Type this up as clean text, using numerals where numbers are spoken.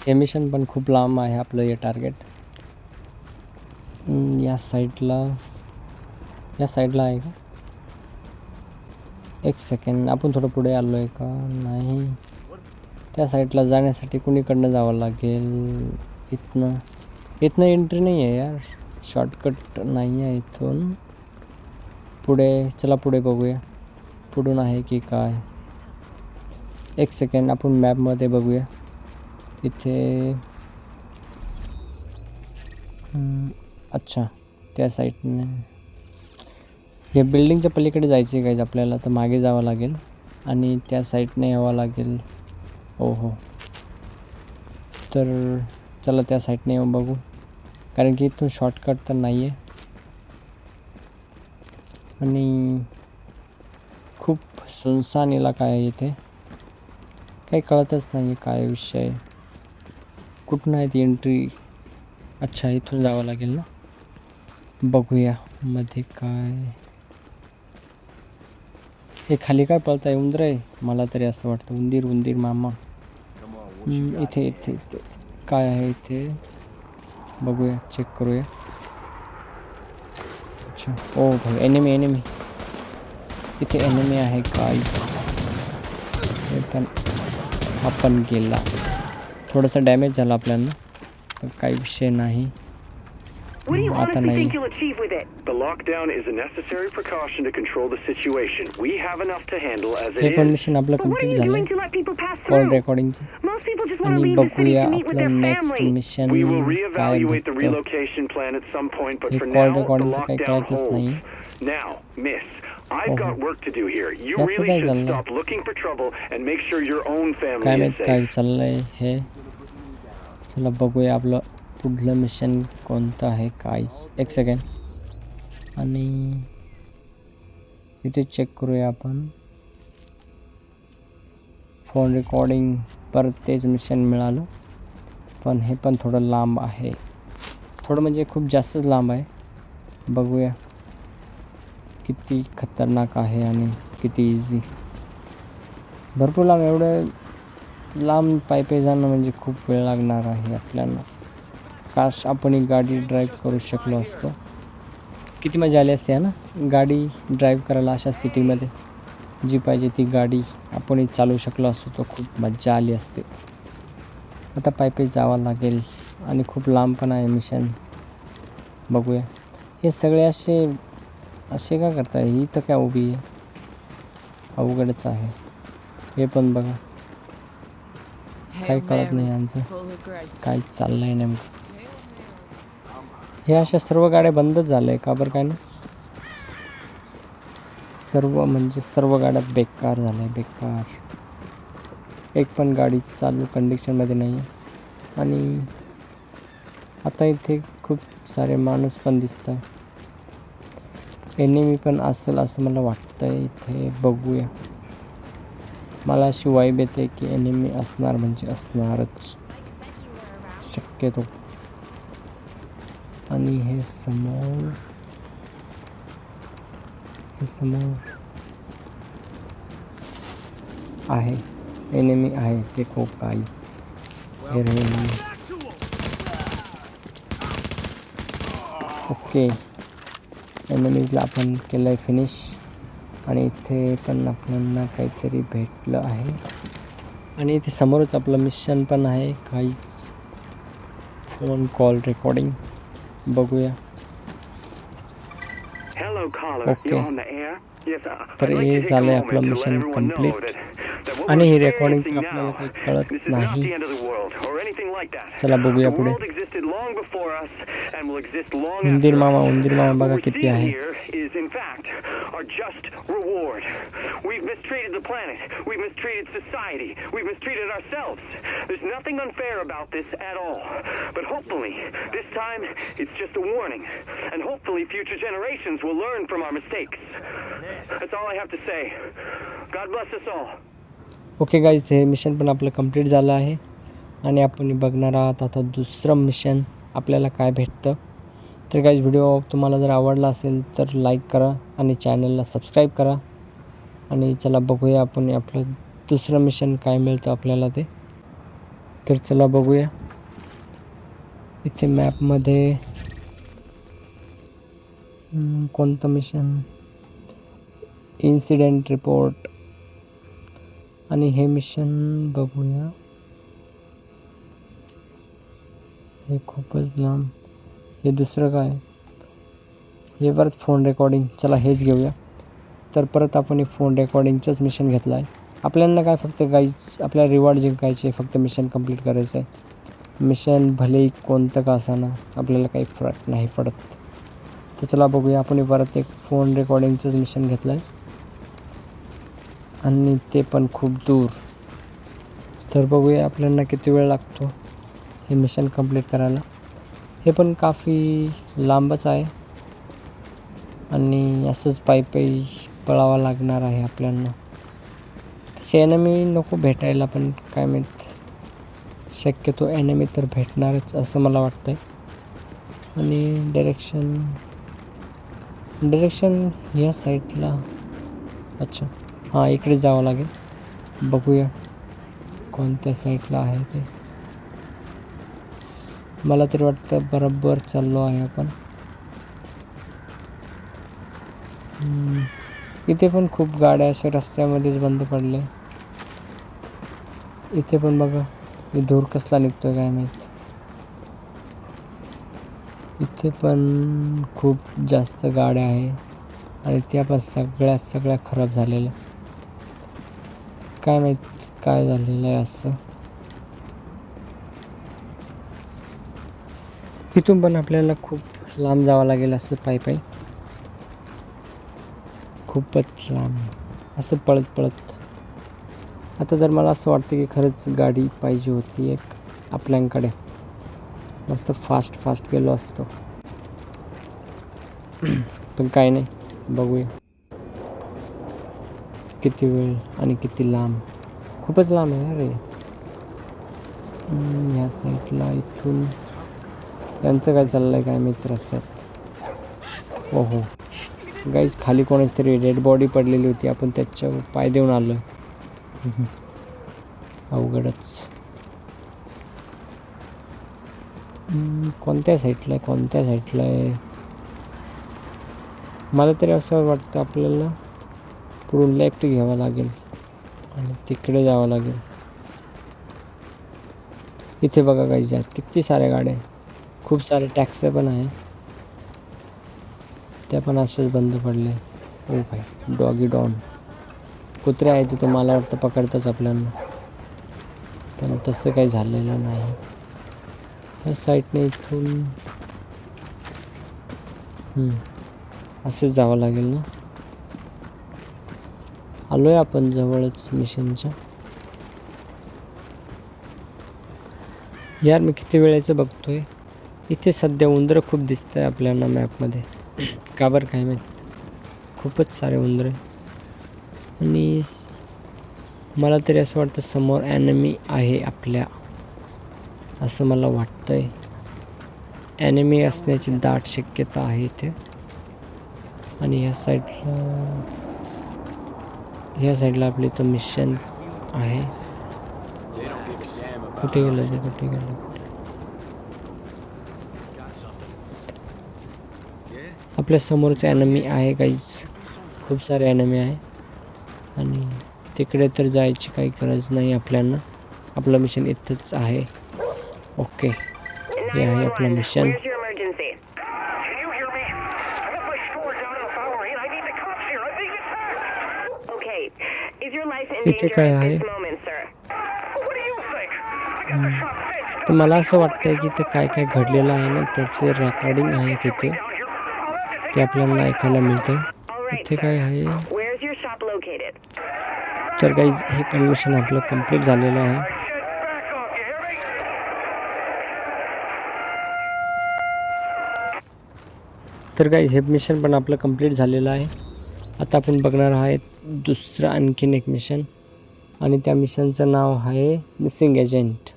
हे मिशन पण खूप लांब आहे आपलं हे टार्गेट. या साईडला आहे का? एक सेकंड, आपण थोडं पुढे आलो आहे का? नाही, त्या साईडला जाण्यासाठी कुणीकडनं जावं लागेल? इथनं एंट्री नाही आहे यार, शॉर्टकट नाही आहे इथून. पुढे चला, पुढे बघूया पुढून आहे की काय. एक सेकंड, आपण मॅपमध्ये बघूया. इथे अच्छा, त्या साईडने या बिल्डिंगच्या पलीकडे जायचं आहे गाईज आपल्याला. तर मागे जावं लागेल आणि त्या साईडने यावं लागेल. हो, तर चला त्या साईडने येऊन बघू, कारण की इथून शॉर्टकट तर नाही आहे आणि खूप सुनसान इलाका आहे इथे. काही कळतच नाही काय विषय, कुठून आहे ती एंट्री. अच्छा, इथून जावं लागेल ना. बघूया मध्ये काय. हे खाली काय पळत आहे? उंदर आहे मला तरी असं वाटतं. उंदीर मामा. इथे काय आहे इथे? बघूया, चेक करूया. अच्छा, ओ भाई, एनिमी इथे एनिमी आहे काय? पण आपण गेला, थोडासा डॅमेज झाला आपल्याला, पण काही विषय नाही. आता नाही. हे पण मिशन आपलं कंप्लीट झालंय कॉल रेकॉर्डिंगचं. आणि बघूया आपलं नेक्स्ट मिशन काय भेटतं. हे कॉल रेकॉर्डिंगचं काही कळतच नाही. याचं काय चाललंय काय माहित काय चाललंय हे. चला बघूया आपलं पुढलं मिशन कोणतं आहे काहीच. एक सेकंड, आणि इथे चेक करूया आपण. फोन रेकॉर्डिंग, परत तेच मिशन मिळालं, पण हे पण थोडं लांब आहे. थोडं म्हणजे खूप जास्तच लांब आहे. बघूया किती खतरनाक आहे आणि किती इझी. भरपूर लांब, एवढं लांब पायी जाणं म्हणजे खूप वेळ लागणार आहे आपल्याला. काश आपण ही गाडी ड्राईव्ह करू शकलो असतो, किती मजा आली असते ना गाडी ड्राईव्ह करायला. अशा सिटीमध्ये जी पाहिजे ती गाडी आपण चालवू शकलो असतो तर खूप मजा आली असते. आता पायी जावं लागेल आणि खूप लांब पण आहे मिशन. बघूया. हे सगळे असे का करताय? ही तर काय उभी आहे, अवघडच आहे. हे पण बघा, काही कळत नाही यांचं काय चाललंय नेमकं. हे अशा सर्व गाड्या बंदच झाल्या का बरं? काय ना, सर्व गाड्या बेकार झाल्या, बेकार. एक पण गाडी चालू कंडिशनमध्ये नाही आहे. आणि आता इथे खूप सारे माणूस पण दिसत आहे. एनिमी पण असेल असं मला वाटतंय इथे. बघूया, मला अशी वाईब येते की एनिमी असणार म्हणजे असणारच शक्यतो. आणि हे समोर आहे एनिमी आहे ते खूप काहीच. ओके, एनिमीजला आपण केलं आहे फिनिश. आणि इथे पण आपल्याला काहीतरी भेटलं आहे. आणि इथे समोरच आपलं मिशन पण आहे काहीच. Phone call recording. बघूया. ओके, तर हे झालं आहे आपलं मिशन कंप्लीट. आणि ही रेकॉर्डिंग तर आपल्याला काही कळत नाही. चला बघूया पुढे. उंदीर मामा बघा किती आहे. We've mistreated the planet. We've mistreated society. We've mistreated ourselves. There's nothing unfair about this at all. But hopefully, this time, it's just a warning. And hopefully, future generations will learn from our mistakes. That's all I have to say. God bless us all. Okay guys, हे mission पण आपलं complete झालं आहे. आणि आपण बघणार आहात आता दुसरं मिशन आपल्याला काय भेटतं. तर गाईज, व्हिडिओ तुम्हाला जर आवडला असेल तर लाईक करा आणि चॅनलला सबस्क्राईब करा. आणि चला बघूया आपण आपलं दुसरं मिशन काय मिळतं आपल्याला ते. तर चला बघूया इथे मॅपमध्ये कोणतं मिशन, इन्सिडेंट रिपोर्ट, आणि हे मिशन बघूया. हे खूपच लांब. हे दुसरं काय, हे परत फोन रेकॉर्डिंग. चला हेच घेऊया. तर परत आपण हे फोन रेकॉर्डिंगचंच मिशन घेतलं आहे. आपल्याला काय फक्त गाईज आपल्याला रिवॉर्ड जिंकायचे, फक्त मिशन कंप्लीट करायचं आहे. मिशन भलेही कोणतं का असाना आपल्याला काही फरक नाही पडत. तर चला बघूया. आपण परत एक फोन रेकॉर्डिंगचंच मिशन घेतलं आहे आणि ते पण खूप दूर. तर बघूया आपल्याला किती वेळ लागतो हे मिशन कंप्लीट करायला. हे पण काफी लांबच आहे आणि असंच पायी पळावं लागणार आहे आपल्याला. तसे एनिमी नको भेटायला, पण काय माहीत, शक्यतो एनिमी तर भेटणारच असं मला वाटतं आहे. आणि डायरेक्शन या साईडला, अच्छा हां इकडे जावं लागेल. बघूया कोणत्या साईडला आहे ते. मला तरी वाटतं बरोबर चाललो आहे आपण. इथे पण खूप गाड्या अशा रस्त्यामध्येच बंद पडल्या. इथे पण बघा धूर कसला निघतोय काय माहीत. इथे पण खूप जास्त गाड्या आहे आणि त्या पण सगळ्या खराब झालेल्या. काय माहीत काय झालेलं आहे असं. इथून पण आपल्याला खूप लांब जावं लागेल असं पायी खूपच लांब असं पळत. आता तर मला असं वाटतं की खरंच गाडी पाहिजे होती एक आपल्याकडे. मस्त फास्ट गेलो असतो. पण काय नाही, बघूया किती वेळ आणि किती लांब. खूपच लांब आहे अरे. ह्या साईडला इथून यांचं काय चाललं आहे काय मित्र रस्त्यात. ओहो गाईज खाली कोणाची तरी डेड बॉडी पडलेली होती, आपण त्याच्यावर पाय देऊन आलो. अवघडच. कोणत्या साईडला आहे मला तरी असं वाटतं आपल्याला पुढून लेफ्ट घ्यावं लागेल आणि तिकडे जावं लागेल. इथे बघा गाईज यार किती साऱ्या गाड्या आहे. खूप सारे टॅक्सी पण आहे, त्या पण असेच बंद पडले. ओ भाई डॉगी डॉन कुत्रे आहे तिथे, मला वाटतं पकडतंच आपल्याला, पण तसं काही झालेलं नाही. ह्या साईडने इथून असंच जावं लागेल ना. आलोय आपण जवळच मिशनच्या. यार मी किती वेळेचं बघतोय. इथे सध्या उंदरं खूप दिसत आहे आपल्याला मॅपमध्ये. का बरं काय माहीत, खूपच सारे उंदरं. आणि मला तरी असं वाटतं समोर एनिमी आहे आपल्या, असं मला वाटतंय. एनिमी असण्याची दाट शक्यता आहे इथे. आणि ह्या साईडला आपली इथं मिशन आहे. कुठे गेलं आपल्या समोरचं एनिमी आहे गाईज. खूप सारे एनिमी आहे आणि तिकडे तर जायची काही गरज नाही आपल्याला. आपलं मिशन इथंच आहे. ओके हे आहे आपलं मिशन. इथे काय आहे, तर मला असं वाटतंय की ते काय घडलेलं आहे ना त्याचे रेकॉर्डिंग आहे तिथे, ते आपल्याला ऐकायला मिळते. इथे काय आहे, तर गाईज हे पण मिशन आपलं कंप्लीट झालेलं आहे. तर गाईज हे मिशन पण आपलं कंप्लीट झालेलं आहे. आता आपण बघणार आहे दुसरं आणखीन एक मिशन आणि त्या मिशनचं नाव आहे मिसिंग एजंट.